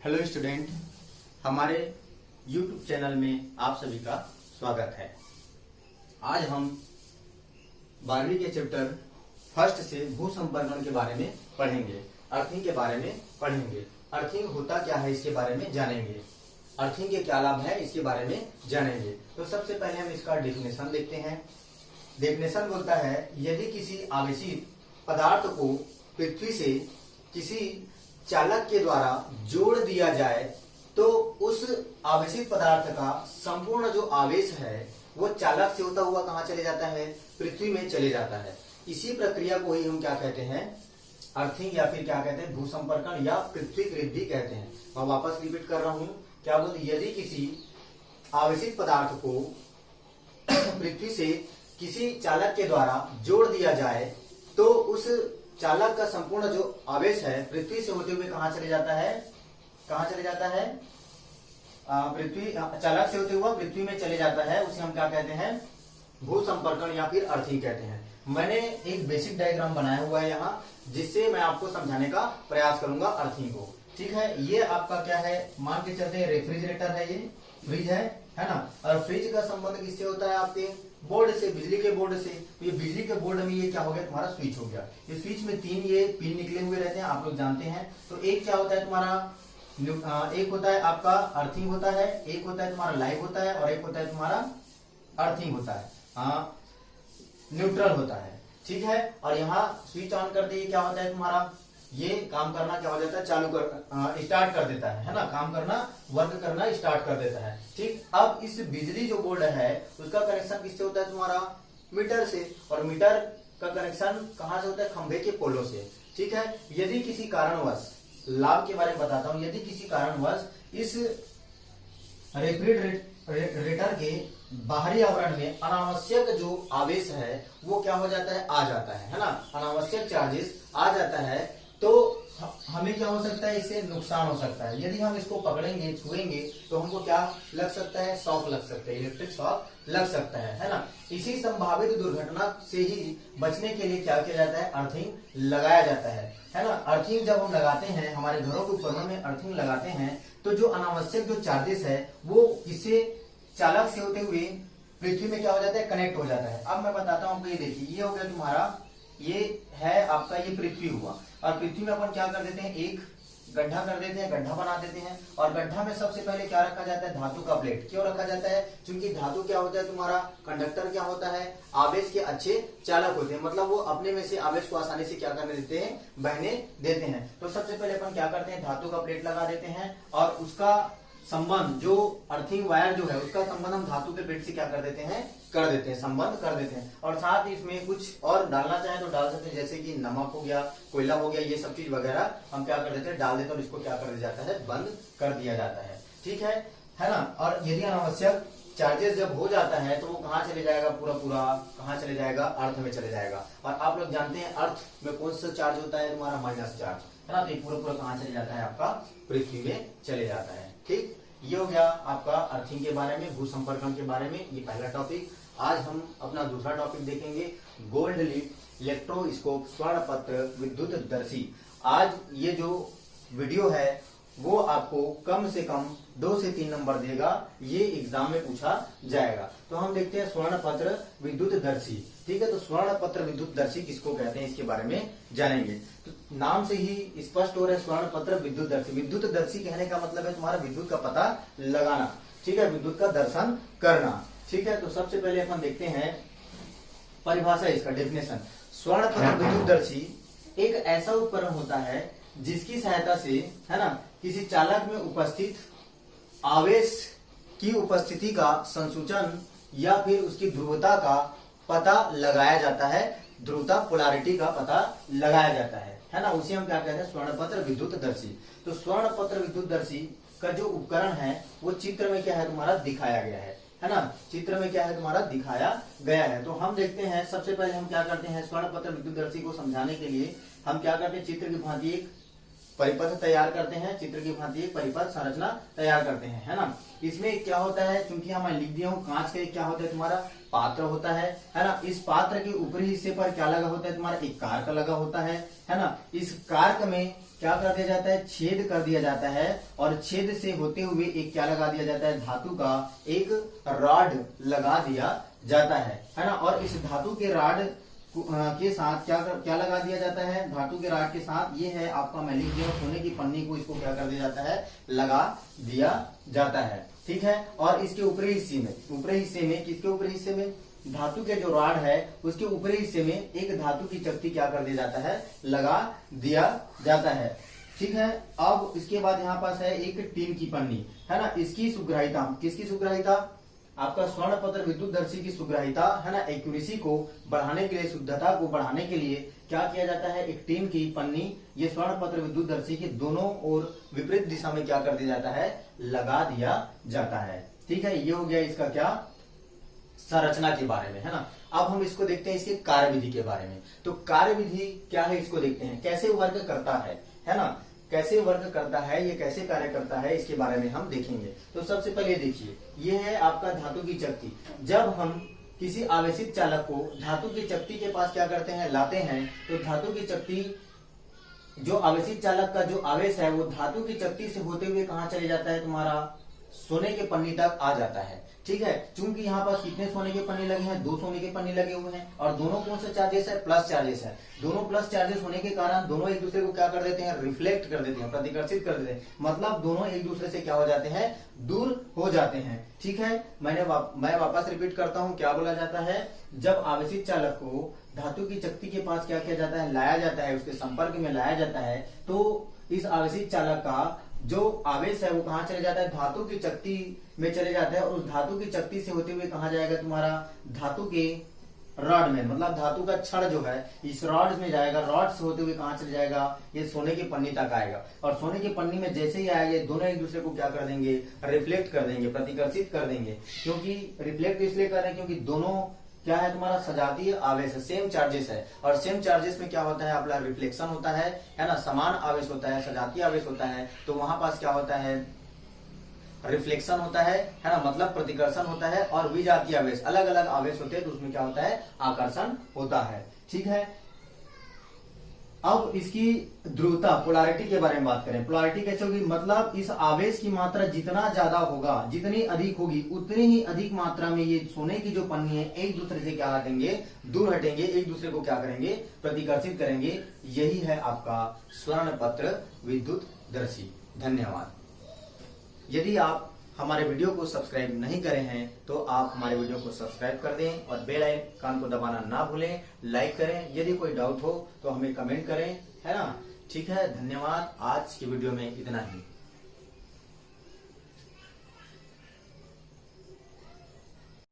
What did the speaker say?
Hello student, हमारे YouTube channel में आप सभी का स्वागत है। आज हम 12वीं के चैप्टर फर्स्ट से भू संपर्कण के बारे में पढ़ेंगे, अर्थिंग के बारे में पढ़ेंगे। अर्थिंग होता क्या है इसके बारे में जानेंगे, अर्थिंग के क्या लाभ है इसके बारे में जानेंगे। तो सबसे पहले हम इसका डेफिनेशन देखते हैं। डेफिनेशन बोलता है, यदि किसी आवेशित पदार्थ को पृथ्वी से किसी चालक के द्वारा जोड़ दिया जाए तो उस आवेशित पदार्थ का संपूर्ण जो आवेश है वो चालक से होता हुआ कहाँ चले जाता है? पृथ्वी में चले जाता है। इसी प्रक्रिया को ही हम क्या कहते हैं? अर्थिंग या फिर क्या कहते हैं? भूसंपर्कण या पृथ्वी वृद्धि कहते हैं। मैं वापस रिपीट कर रहा हूं, क्या बोलते? यदि किसी आवेशित पदार्थ को पृथ्वी से किसी चालक के द्वारा जोड़ दिया जाए तो उस चालक का संपूर्ण जो आवेश है पृथ्वी से होते हुए कहां चले जाता है? कहां चले जाता है? पृथ्वी, चालक से होते हुआ पृथ्वी में चले जाता है। उसे हम क्या कहते हैं? भू संपर्कण या फिर अर्थिंग कहते हैं। मैंने एक बेसिक डायग्राम बनाया हुआ है यहाँ, जिससे मैं आपको समझाने का प्रयास करूंगा अर्थिंग को। ठीक है, ये आपका क्या है? मान के चलते हैं रेफ्रिजरेटर है, ये फ्रिज है ना। और फ्रिज का संबंध किससे होता है? आपके बोर्ड से, बिजली के बोर्ड से। तो ये बिजली के बोर्ड में ये क्या हो गया? तुम्हारा स्विच हो गया। ये स्विच में 3 ये पिन निकले हुए रहते हैं, आप लोग जानते हैं। तो एक क्या होता है तुम्हारा? एक होता है आपका अर्थिंग होता है, एक होता है तुम्हारा लाइव होता है, और एक होता है तुम्हारा अर्थिंग होता है, न्यूट्रल होता है। ठीक है, और यहाँ स्विच ऑन करते ही क्या होता है तुम्हारा? ये काम करना क्या हो जाता है? चालू कर स्टार्ट कर देता है ना, काम करना, वर्क करना स्टार्ट कर देता है। ठीक, अब इस बिजली जो बोर्ड है उसका कनेक्शन किससे होता है? तुम्हारा मीटर से, और मीटर का कनेक्शन कहां से होता है? खंभे के पोलों से। ठीक है, यदि किसी कारणवश, लाभ के बारे में बताता हूं, यदि किसी कारणवश इस रेफ्रिजरेटर के बाहरी आवरण में अनावश्यक जो आवेश है वो क्या हो जाता है? आ जाता है ना, अनावश्यक चार्जेस आ जाता है, तो हमें क्या हो सकता है? इससे नुकसान हो सकता है। यदि हम इसको पकड़ेंगे, छुएंगे, तो हमको क्या लग सकता है? शॉक लग सकता है, इलेक्ट्रिक शॉक लग सकता है ना। इसी संभावित दुर्घटना से ही बचने के लिए क्या किया जाता है? अर्थिंग लगाया जाता है ना। अर्थिंग जब हम लगाते हैं, हमारे घरों के उपकरणों में अर्थिंग लगाते हैं, तो जो अनावश्यक जो चार्जेस है वो इससे चालक से होते हुए पृथ्वी में क्या हो जाता है? कनेक्ट हो जाता है। अब मैं बताता हूँ आपको, ये देखिए, ये हो गया तुम्हारा, ये है आपका, ये पृथ्वी हुआ, और पृथ्वी में अपन क्या कर देते हैं? एक गड्ढा कर देते हैं, गड्ढा बना देते हैं, और गड्ढा में सबसे पहले क्या रखा जाता है? धातु का प्लेट। क्यों रखा जाता है? क्योंकि धातु क्या होता है तुम्हारा? कंडक्टर क्या होता है? आवेश के अच्छे चालक होते हैं, मतलब वो अपने में से आवेश को आसानी से क्या करने देते हैं? बहने देते हैं। तो सबसे पहले अपन क्या करते हैं? धातु का प्लेट लगा देते हैं, और उसका संबंध, जो अर्थिंग वायर जो है उसका संबंध हम धातु के प्लेट से क्या कर देते हैं? कर देते हैं, संबंध कर देते हैं। और साथ ही इसमें कुछ और डालना चाहे तो डाल सकते हैं, जैसे कि नमक हो गया, कोयला हो गया, ये सब चीज वगैरह हम क्या कर देते हैं? डाल देते हैं, और इसको क्या कर दिया जाता है? बंद कर दिया जाता है। ठीक है ना। और यदि अनावश्यक चार्जेस जब हो जाता है तो वो कहाँ चले जाएगा? पूरा कहाँ चले जाएगा? अर्थ में चले जाएगा। और आप लोग जानते हैं अर्थ में कौन सा चार्ज होता है? तुम्हारा माइनस चार्ज, है ना। तो ये पूरा कहाँ चले जाता है? आपका पृथ्वी में चले जाता है। ठीक, ये हो गया आपका अर्थिंग के बारे में, भू संपर्कण के बारे में, ये पहला टॉपिक। आज हम अपना दूसरा टॉपिक देखेंगे, गोल्ड लीफ, इलेक्ट्रोस्कोप, स्वर्ण पत्र, विद्युत दर्शी। आज ये जो वीडियो है वो आपको कम से कम 2 से 3 नंबर देगा, ये एग्जाम में पूछा जाएगा। तो हम देखते हैं स्वर्ण पत्र, विद्युत दर्शी। ठीक है, तो स्वर्ण पत्र, विद्युत दर्शी किसको कहते हैं इसके बारे में जानेंगे। तो नाम से ही स्पष्ट हो रहा है, स्वर्ण पत्र, विद्युत दर्शी। विद्युत दर्शी कहने का मतलब है तुम्हारा विद्युत का पता लगाना। ठीक है, विद्युत का दर्शन करना। ठीक है, तो सबसे पहले अपन देखते हैं परिभाषा, इसका डेफिनेशन। स्वर्ण पत्र विद्युत दर्शी एक ऐसा उपकरण होता है जिसकी सहायता से, है ना, किसी चालक में उपस्थित आवेश की उपस्थिति का संसूचन या फिर उसकी ध्रुवता का पता लगाया जाता है। ध्रुवता, पोलैरिटी का पता लगाया जाता है ना। उसे हम क्या कहते हैं? स्वर्ण पत्र विद्युत दर्शी। तो स्वर्ण पत्र विद्युत दर्शी का जो उपकरण है वो चित्र में क्या है तुम्हारा? दिखाया गया है ना। चित्र में क्या है तुम्हारा? दिखाया गया है। तो हम देखते हैं, सबसे पहले हम क्या करते हैं? स्वर्ण पत्र विद्युत दर्शी को समझाने के लिए हम क्या करते हैं? चित्र की भांति एक परिपथ तैयार करते हैं, चित्र की भांति एक परिपथ संरचना तैयार करते हैं, है ना। इसमें क्या होता है, क्योंकि हम लिख दिया हूँ, कांच का क्या होता है तुम्हारा पात्र होता है ना। इस पात्र के ऊपरी हिस्से पर क्या लगा होता है तुम्हारा, एक कारक लगा होता है ना। इस कारक में क्या कर दिया जाता है, छेद कर दिया जाता है, और छेद से होते हुए एक क्या लगा दिया जाता है, धातु का एक रॉड लगा दिया जाता है ना। और इस धातु के रॉड के साथ क्या लगा दिया जाता है, धातु के रॉड के साथ, ये है आपका, मैं लिख दिया सोने की पन्नी को, इसको क्या कर दिया जाता है, लगा दिया जाता है, ठीक है। और इसके ऊपरी हिस्से में किसके ऊपरी हिस्से में, धातु के जो रॉड है उसके ऊपरी हिस्से में एक धातु की चकती क्या कर दिया जाता है, लगा दिया जाता है, ठीक है। अब इसके बाद यहाँ पास है एक टीन की पन्नी, है ना। इसकी सुग्राहिता, किसकी सुग्राहिता, आपका स्वर्ण पत्र विद्युतदर्शी की सुग्राहिता, है ना, एक्यूरेसी को बढ़ाने के लिए, शुद्धता को बढ़ाने के लिए क्या किया जाता है, एक टीन की पन्नी ये स्वर्ण पत्र विद्युतदर्शी के दोनों और विपरीत दिशा में क्या कर दिया जाता है, लगा दिया जाता है, ठीक है। ये हो गया इसका क्या, संरचना के बारे में, है ना। अब हम इसको देखते हैं इसके कार्यविधि के बारे में। तो कार्यविधि क्या है इसको देखते हैं, कैसे वर्क करता है ना, कैसे वर्क करता है, ये कैसे कार्य करता है, इसके बारे में हम देखेंगे। तो सबसे पहले देखिए, ये है आपका धातु की चकती। जब हम किसी आवेशित चालक को धातु की चकती के पास क्या करते हैं, लाते हैं, तो धातु की चकती, जो आवेशित चालक का जो आवेश है वो धातु की चकती से होते हुए कहाँ चले जाता है, तुम्हारा सोने के पन्नी तक आ जाता है, ठीक है। चूंकि यहाँ पास कितने सोने के पन्नी लगे हैं, 2 सोने के पन्नी लगे हुए हैं, और दोनों कौन से चार्जेस है, प्लस चार्जेस है। दोनों प्लस चार्जेस होने के कारण दोनों एक दूसरे को क्या कर देते हैं, रिफ्लेक्ट कर देते हैं, प्रतिकर्षित कर देते हैं, मतलब दोनों एक दूसरे से क्या हो जाते हैं, दूर हो जाते हैं, ठीक है। मैं वापस रिपीट करता हूँ, क्या बोला जाता है, जब आवेशित चालक को धातु की चकती के पास क्या किया जाता है, लाया जाता है, उसके संपर्क में लाया जाता है, तो इस आवेशित चालक का जो आवेश है वो कहाँ चले जाता है, धातु की चकती में चले जाता है, और उस धातु की चकती से होते हुए कहाँ जाएगा, तुम्हारा धातु के रॉड में, मतलब धातु का छड़ जो है इस रॉड में जाएगा, रॉड से होते हुए कहाँ चले जाएगा, ये सोने की पन्नी तक आएगा, और सोने की पन्नी में जैसे ही आएगा, ये दोनों एक दूसरे को क्या कर देंगे, रिफ्लेक्ट कर देंगे, प्रतिकर्षित कर देंगे। क्योंकि रिफ्लेक्ट इसलिए कर रहे हैं क्योंकि दोनों क्या है, तुम्हारा सजातीय आवेश है, सेम चार्जेस है, और सेम चार्जेस में क्या होता है, आपका रिफ्लेक्शन होता है ना, समान आवेश होता है, सजातीय आवेश होता है, तो वहां पास क्या होता है, रिफ्लेक्शन होता है ना, मतलब प्रतिकर्षण होता है। और विजातीय आवेश, अलग अलग आवेश होते हैं तो उसमें क्या होता है, आकर्षण होता है, ठीक है। अब इसकी ध्रुवता, पोलैरिटी के बारे में बात करें। पोलैरिटी कैसे होगी, मतलब इस आवेश की मात्रा जितना ज्यादा होगा, जितनी अधिक होगी, उतनी ही अधिक मात्रा में ये सोने की जो पन्नी है एक दूसरे से क्या हटेंगे, दूर हटेंगे, एक दूसरे को क्या करेंगे, प्रतिकर्षित करेंगे। यही है आपका स्वर्ण पत्र विद्युतदर्शी। धन्यवाद। यदि आप हमारे वीडियो को सब्सक्राइब नहीं करे हैं तो आप हमारे वीडियो को सब्सक्राइब कर दें और बेल आइकन को दबाना ना भूलें, लाइक करें। यदि कोई डाउट हो तो हमें कमेंट करें, है ना। ठीक है, धन्यवाद। आज की वीडियो में इतना ही।